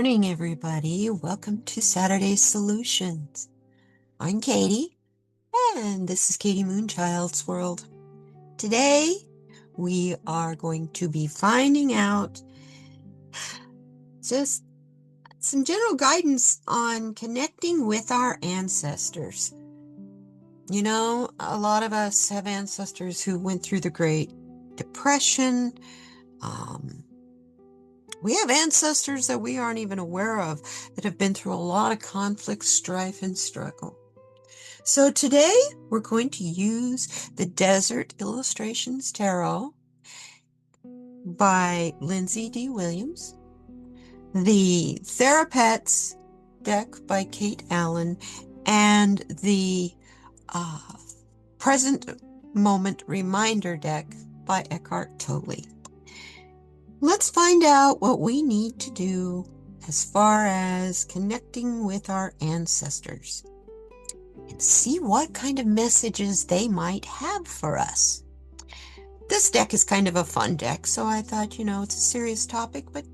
morning, everybody. Welcome to Saturday Solutions. I'm Katie, and this is Katie Moonchild's World. Today, we are going to be finding out just some general guidance on connecting with our ancestors. You know, a lot of us have ancestors who went through the Great Depression. We have ancestors that we aren't even aware of that have been through a lot of conflict, strife, and struggle. So today we're going to use the Desert Illustrations Tarot by Lindsay D. Williams, the Therapets deck by Kate Allen, and the Present Moment Reminder deck by Eckhart Tolle. Let's find out what we need to do as far as connecting with our ancestors and see what kind of messages they might have for us. This deck is kind of a fun deck, so I thought, it's a serious topic, but,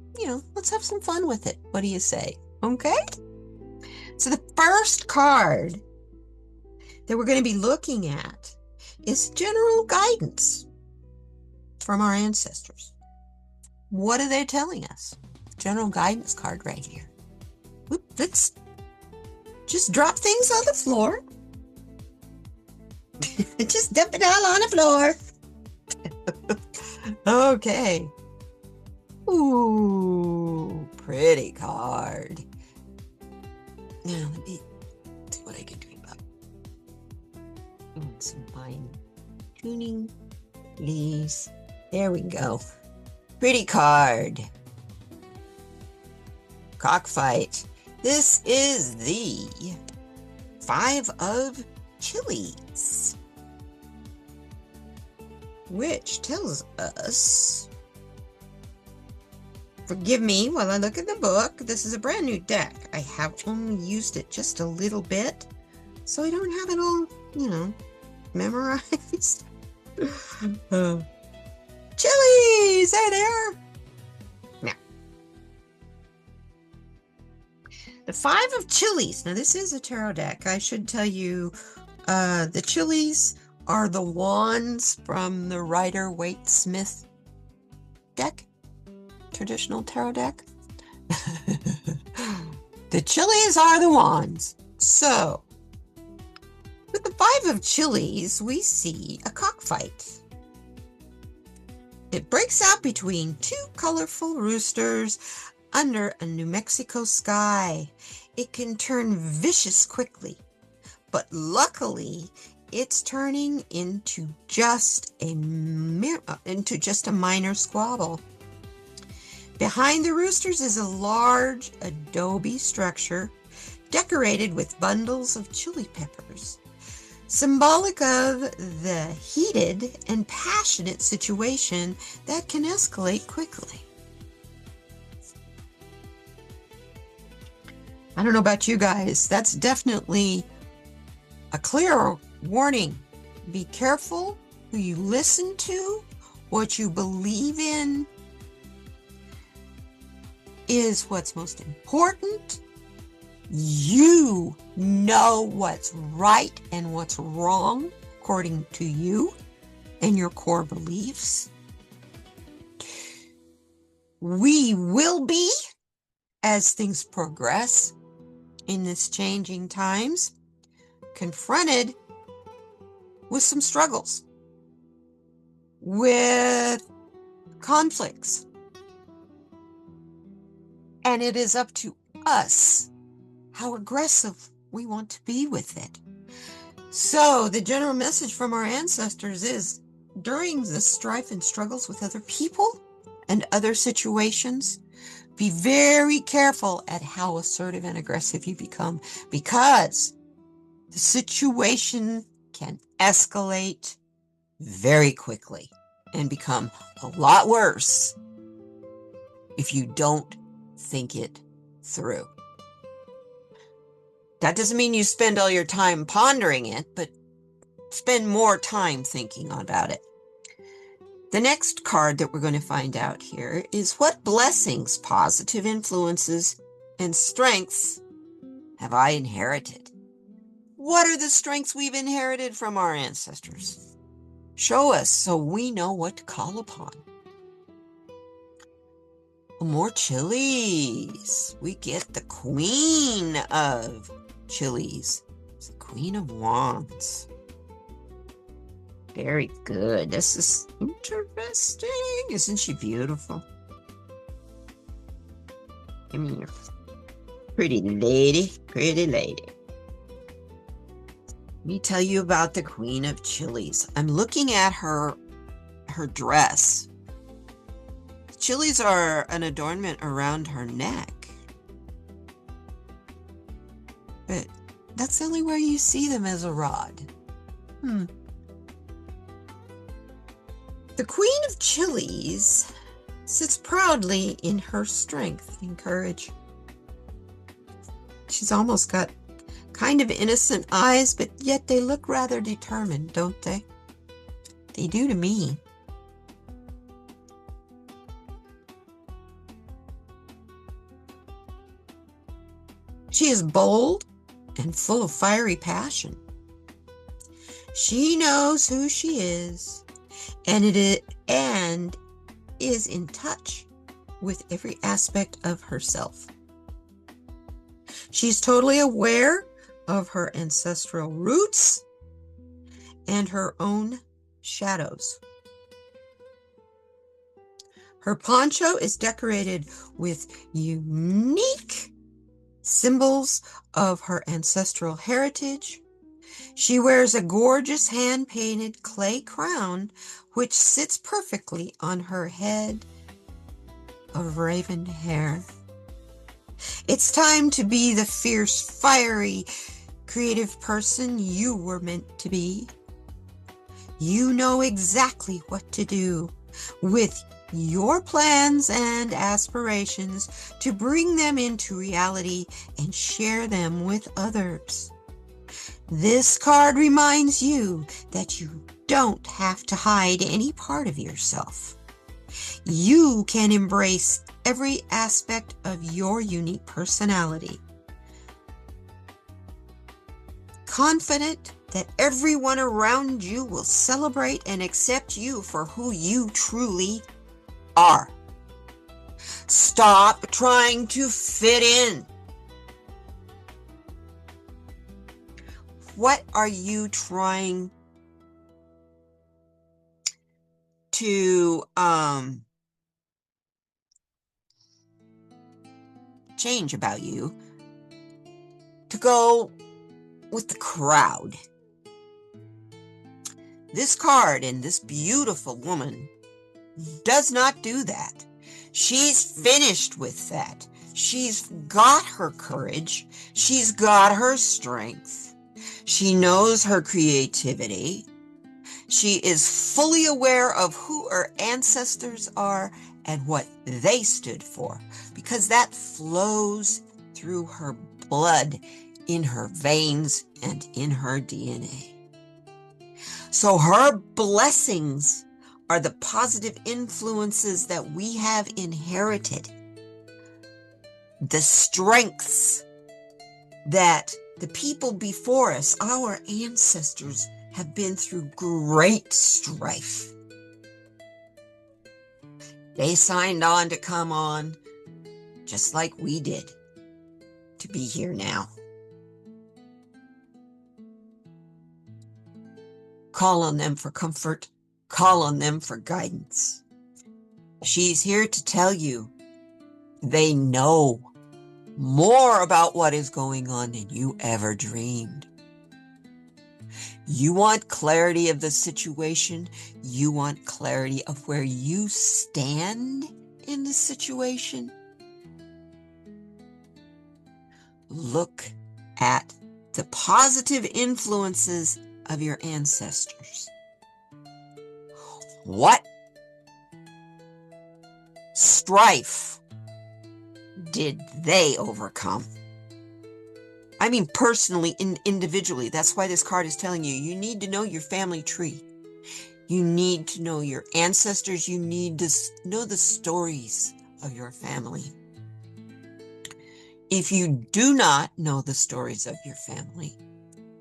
let's have some fun with it. What do you say? Okay? So the first card that we're going to be looking at is general guidance from our ancestors. What are they telling us? General guidance card right here. Let's just drop things on the floor. Just dump it all on the floor. Okay. Ooh, pretty card. Now let me see what I can do about some fine tuning, please. There we go. Pretty card. Cockfight. This is the 5 of Chilies, which tells us, forgive me while I look at the book, this is a brand new deck. I have only used it just a little bit, so I don't have it all, memorized. Chilies, there they are. Now, the 5 of Chilies. Now, this is a tarot deck. I should tell you, the Chilies are the wands from the Rider-Waite-Smith deck, traditional tarot deck. The Chilies are the wands. So, with the 5 of Chilies, we see a cockfight. It breaks out between 2 colorful roosters under a New Mexico sky. It can turn vicious quickly, but luckily it's turning into just a minor squabble. Behind the roosters is a large adobe structure decorated with bundles of chili peppers, symbolic of the heated and passionate situation that can escalate quickly. I don't know about you guys, that's definitely a clear warning. Be careful who you listen to. What you believe in is what's most important. You know what's right and what's wrong according to you and your core beliefs. We will be, as things progress in this changing times, confronted with some struggles, with conflicts. And it is up to us how aggressive we want to be with it. So the general message from our ancestors is, during the strife and struggles with other people and other situations, be very careful at how assertive and aggressive you become, because the situation can escalate very quickly and become a lot worse if you don't think it through. That doesn't mean you spend all your time pondering it, but spend more time thinking about it. The next card that we're going to find out here is, what blessings, positive influences and strengths have I inherited? What are the strengths we've inherited from our ancestors? Show us so we know what to call upon. More chilies. We get the Queen of Chilies. It's the Queen of Wands. Very good. This is interesting. Isn't she beautiful? Come here. Pretty lady. Pretty lady. Let me tell you about the Queen of Chilies. I'm looking at her dress. Chilies are an adornment around her neck. But that's the only way you see them as a rod. The Queen of Chilies sits proudly in her strength and courage. She's almost got kind of innocent eyes, but yet they look rather determined, don't they? They do to me. She is bold and full of fiery passion. She knows who she is and is in touch with every aspect of herself. She's totally aware of her ancestral roots and her own shadows. Her poncho is decorated with unique symbols of her ancestral heritage. She wears a gorgeous hand-painted clay crown which sits perfectly on her head of raven hair. It's time to be the fierce, fiery, creative person you were meant to be. You know exactly what to do with your plans and aspirations to bring them into reality and share them with others. This card reminds you that you don't have to hide any part of yourself. You can embrace every aspect of your unique personality. Confident that everyone around you will celebrate and accept you for who you truly are. Stop trying to fit in. What are you trying to change about you to go with the crowd? This card and this beautiful woman does not do that. She's finished with that. She's got her courage. She's got her strength. She knows her creativity. She is fully aware of who her ancestors are and what they stood for, because that flows through her blood, in her veins, and in her DNA. So her blessings are the positive influences that we have inherited. The strengths that the people before us, our ancestors, have been through great strife. They signed on to come on just like we did to be here now. Call on them for comfort. Call on them for guidance. She's here to tell you they know more about what is going on than you ever dreamed. You want clarity of the situation. You want clarity of where you stand in the situation. Look at the positive influences of your ancestors. What strife did they overcome? I mean, personally, individually. That's why this card is telling you, you need to know your family tree. You need to know your ancestors. You need to know the stories of your family. If you do not know the stories of your family,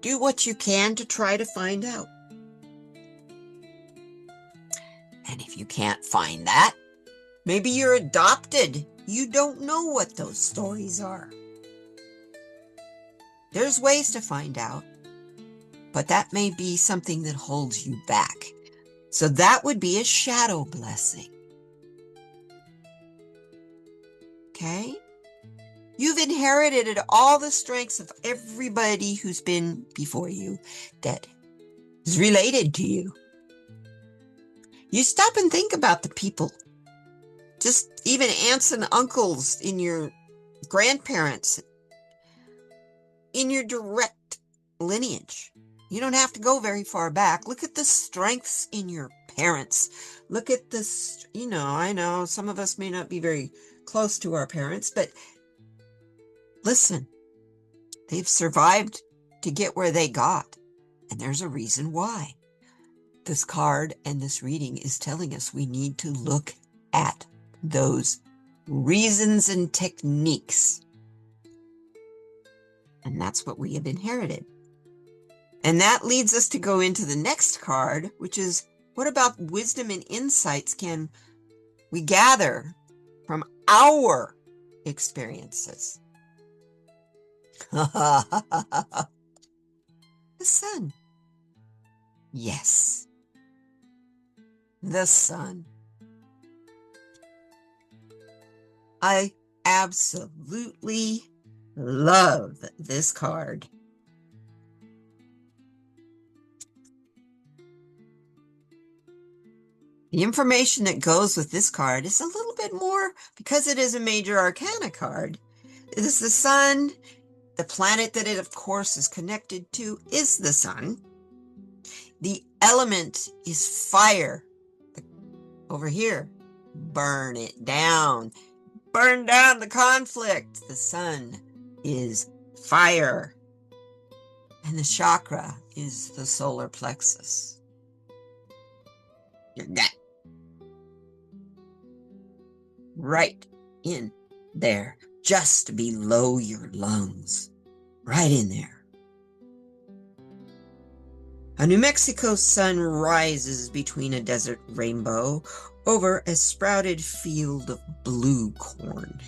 do what you can to try to find out. And if you can't find that, maybe you're adopted. You don't know what those stories are. There's ways to find out, but that may be something that holds you back. So that would be a shadow blessing. Okay? You've inherited all the strengths of everybody who's been before you that is related to you. You stop and think about the people, just even aunts and uncles in your grandparents, in your direct lineage. You don't have to go very far back. Look at the strengths in your parents. Look at this, I know some of us may not be very close to our parents, but listen, they've survived to get where they got, and there's a reason why. This card and this reading is telling us we need to look at those reasons and techniques. And that's what we have inherited. And that leads us to go into the next card, which is, what about wisdom and insights can we gather from our experiences? The sun. Yes. The sun. I absolutely love this card. The information that goes with this card is a little bit more, because it is a major arcana card. It is the sun. The planet that it, of course, is connected to is the sun. The element is fire. Over here, burn it down. Burn down the conflict. The sun is fire. And the chakra is the solar plexus. Your gut. Right in there, just below your lungs. Right in there. A New Mexico sun rises between a desert rainbow over a sprouted field of blue corn.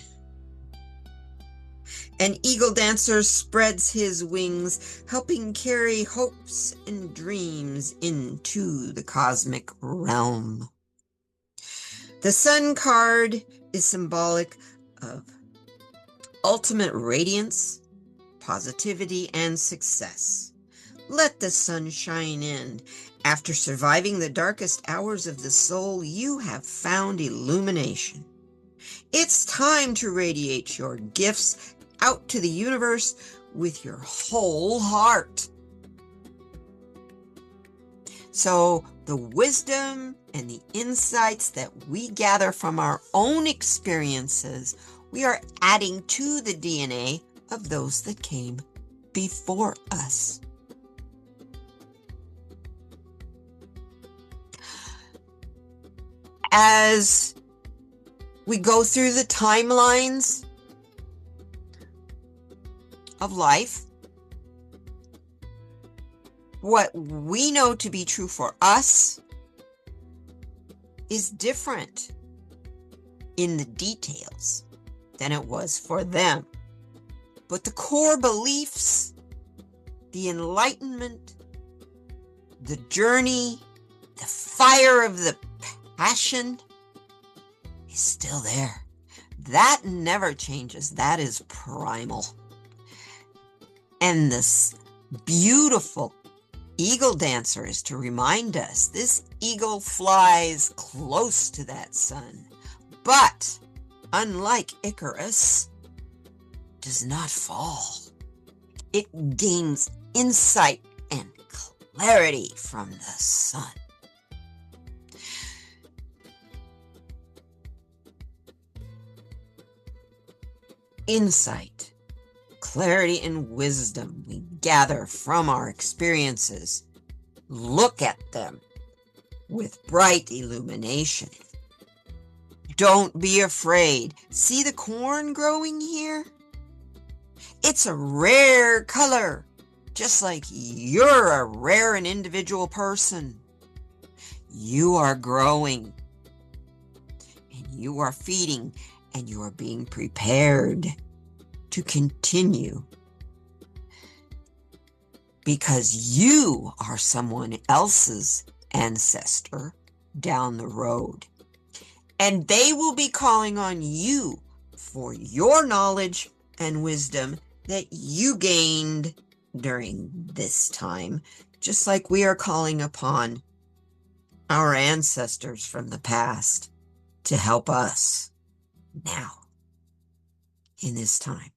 An eagle dancer spreads his wings, helping carry hopes and dreams into the cosmic realm. The sun card is symbolic of ultimate radiance, positivity, and success. Let the sun shine in. After surviving the darkest hours of the soul, you have found illumination. It's time to radiate your gifts out to the universe with your whole heart. So the wisdom and the insights that we gather from our own experiences, we are adding to the DNA of those that came before us. As we go through the timelines of life, what we know to be true for us is different in the details than it was for them. But the core beliefs, the enlightenment, the journey, the fire of the passion is still there. That never changes. That is primal. And this beautiful eagle dancer is to remind us this eagle flies close to that sun, but unlike Icarus, does not fall. It gains insight and clarity from the sun. Insight, clarity, and wisdom we gather from our experiences. Look at them with bright illumination. Don't be afraid. See the corn growing here? It's a rare color, just like you're a rare and individual person. You are growing, and you are feeding, and you are being prepared to continue because you are someone else's ancestor down the road. And they will be calling on you for your knowledge and wisdom that you gained during this time, just like we are calling upon our ancestors from the past to help us now in this time.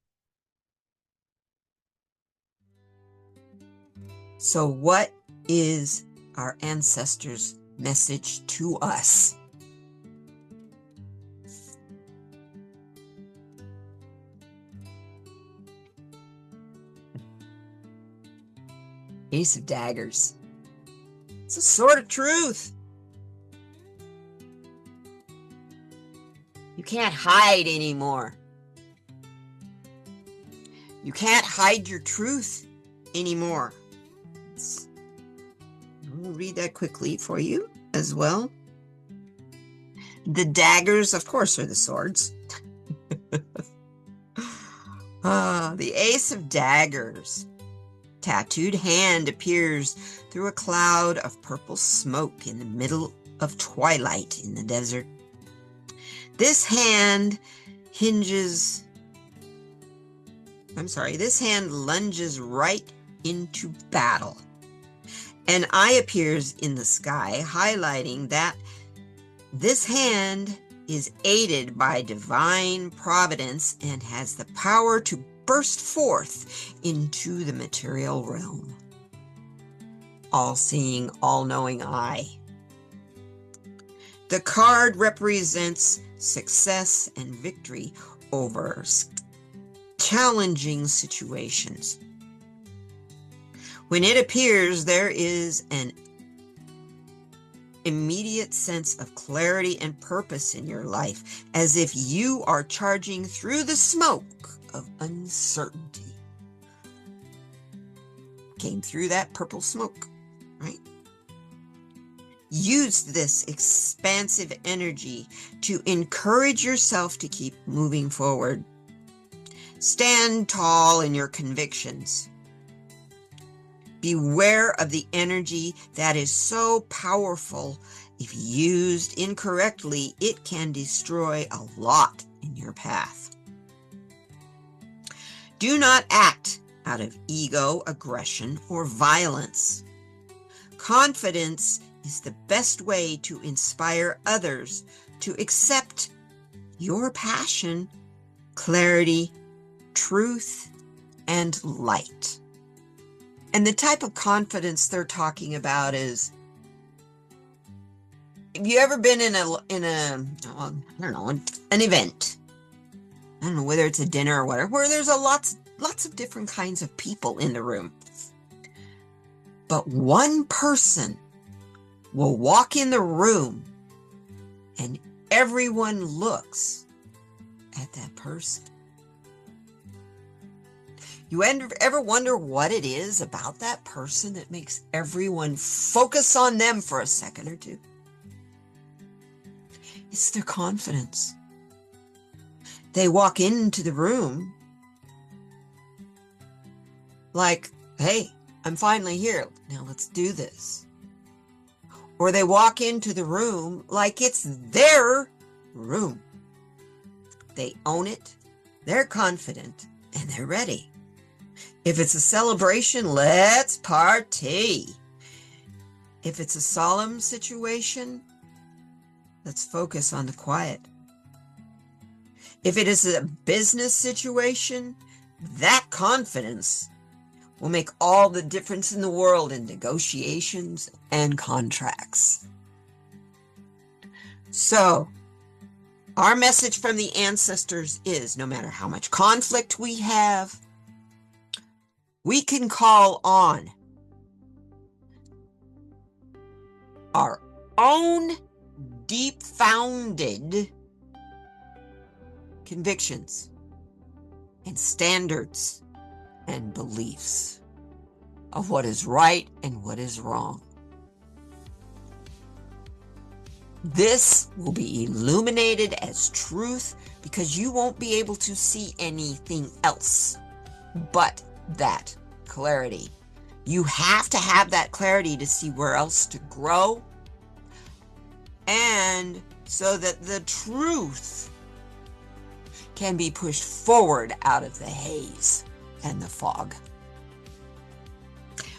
So what is our ancestors' message to us? Ace of Daggers. It's a sword of truth. You can't hide anymore. You can't hide your truth anymore. I'll read that quickly for you as well. The daggers, of course, are the swords. The Ace of Daggers. Tattooed hand appears through a cloud of purple smoke in the middle of twilight in the desert. This hand lunges right into battle. An eye appears in the sky, highlighting that this hand is aided by divine providence and has the power to burst forth into the material realm. All-seeing, all-knowing eye. The card represents success and victory over challenging situations. When it appears, there is an immediate sense of clarity and purpose in your life, as if you are charging through the smoke of uncertainty. Came through that purple smoke, right? Use this expansive energy to encourage yourself to keep moving forward. Stand tall in your convictions. Beware of the energy that is so powerful. If used incorrectly, it can destroy a lot in your path. Do not act out of ego, aggression, or violence. Confidence is the best way to inspire others to accept your passion, clarity, truth, and light. And the type of confidence they're talking about is, have you ever been in an event? I don't know whether it's a dinner or whatever, where there's lots of different kinds of people in the room. But one person will walk in the room and everyone looks at that person. You ever wonder what it is about that person that makes everyone focus on them for a second or two? It's their confidence. They walk into the room like, hey, I'm finally here. Now let's do this. Or they walk into the room like it's their room. They own it, they're confident, and they're ready. If it's a celebration, let's party. If it's a solemn situation, let's focus on the quiet. If it is a business situation, that confidence will make all the difference in the world in negotiations and contracts. So, our message from the ancestors is, no matter how much conflict we have, we can call on our own deep-founded convictions and standards and beliefs of what is right and what is wrong. This will be illuminated as truth because you won't be able to see anything else but that clarity. You have to have that clarity to see where else to grow, and so that the truth can be pushed forward out of the haze and the fog,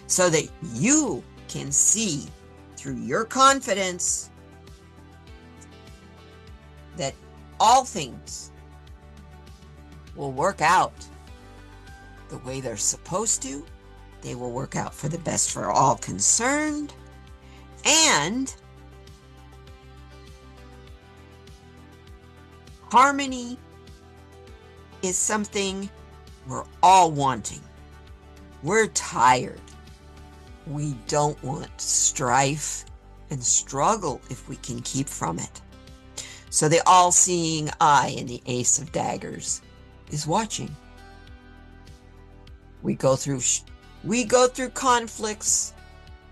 so that you can see through your confidence that all things will work out the way they're supposed to. They will work out for the best for all concerned, and harmony is something we're all wanting. We're tired. We don't want strife and struggle if we can keep from it. So the all-seeing eye in the Ace of Daggers is watching. We go through conflicts.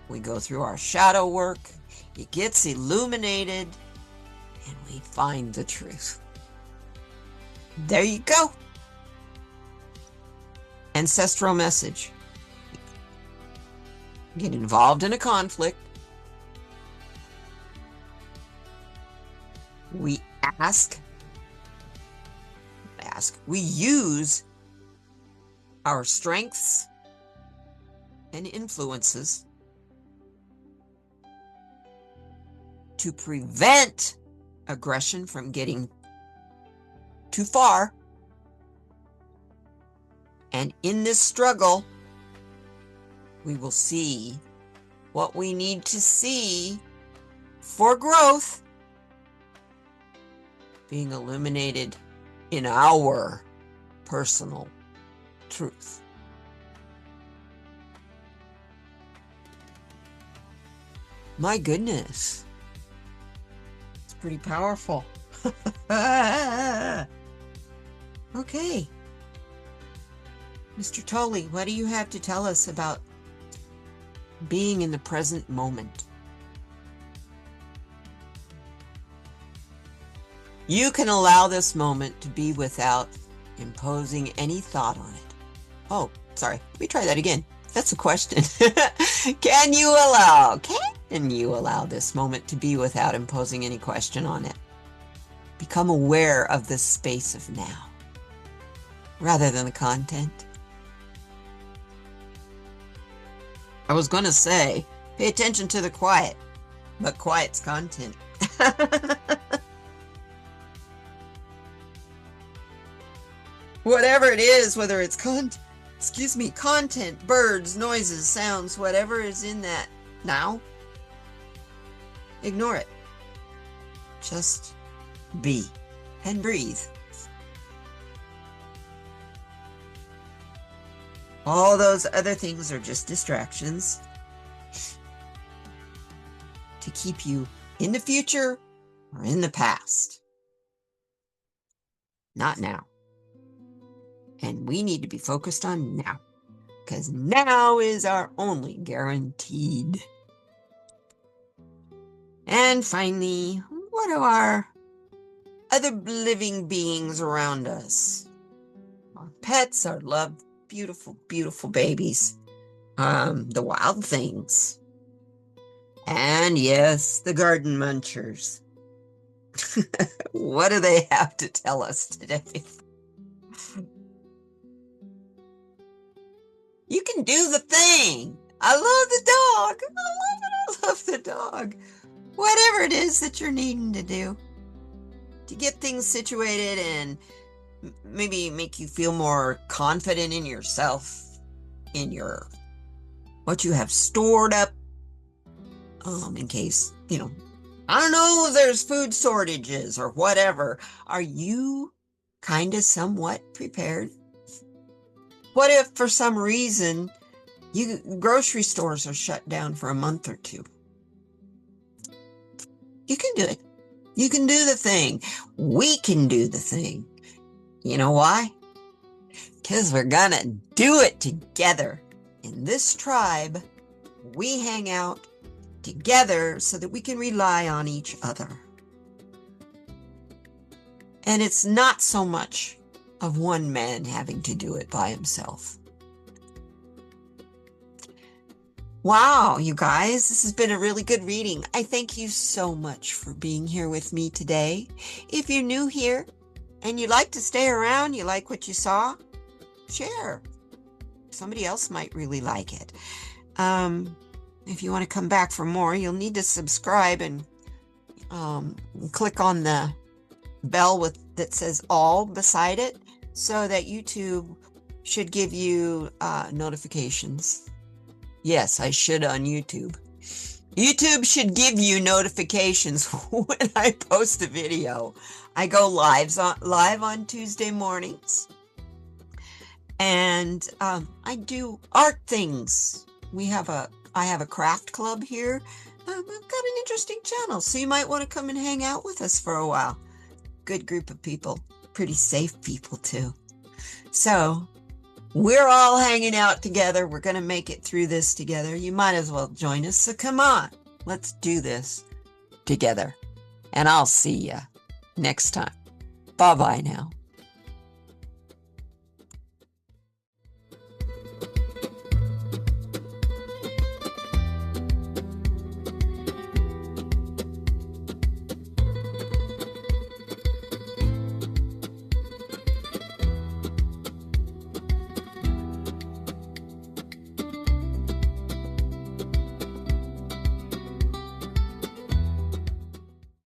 We go through our shadow work. It gets illuminated, and we find the truth. There you go. Ancestral message. Get involved in a conflict. We we use our strengths and influences to prevent aggression from getting too far. And in this struggle, we will see what we need to see for growth being illuminated in our personal truth. My goodness, it's pretty powerful. Okay, Mr. Tolley, what do you have to tell us about being in the present moment? You can allow this moment to be without imposing any thought on it. Oh, sorry. Let me try that again. That's a question. Can you allow this moment to be without imposing any question on it? Become aware of the space of now, rather than the content. I was going to say, pay attention to the quiet, but quiet's content. Whatever it is, whether it's content, birds, noises, sounds, whatever is in that now, ignore it. Just be and breathe. All those other things are just distractions to keep you in the future or in the past. Not now. And we need to be focused on now, because now is our only guaranteed. And finally, what are our other living beings around us? Our pets, our loved, beautiful, beautiful babies, the wild things, and yes, the garden munchers. What do they have to tell us today? You can do the thing. I love the dog. I love the dog. Whatever it is that you're needing to do to get things situated and maybe make you feel more confident in yourself, in your what you have stored up, in case, I don't know, there's food shortages or whatever. Are you kind of somewhat prepared? What if for some reason grocery stores are shut down for a month or two? You can do it. You can do the thing. We can do the thing. You know why? because we're gonna do it together. In this tribe, we hang out together so that we can rely on each other. And it's not so much of one man having to do it by himself. Wow, you guys, this has been a really good reading. I thank you so much for being here with me today. If you're new here and you like to stay around, you like what you saw, share. Somebody else might really like it. If you want to come back for more, you'll need to subscribe and click on the bell that says all beside it, so that YouTube should give you notifications. Yes, I should on YouTube. YouTube should give you notifications when I post a video. I go live on Tuesday mornings, and I do art things. I have a craft club here. I've got an interesting channel, so you might want to come and hang out with us for a while. Good group of people, pretty safe people too. So we're all hanging out together. We're going to make it through this together. You might as well join us. So come on, let's do this together. And I'll see you next time. Bye-bye now.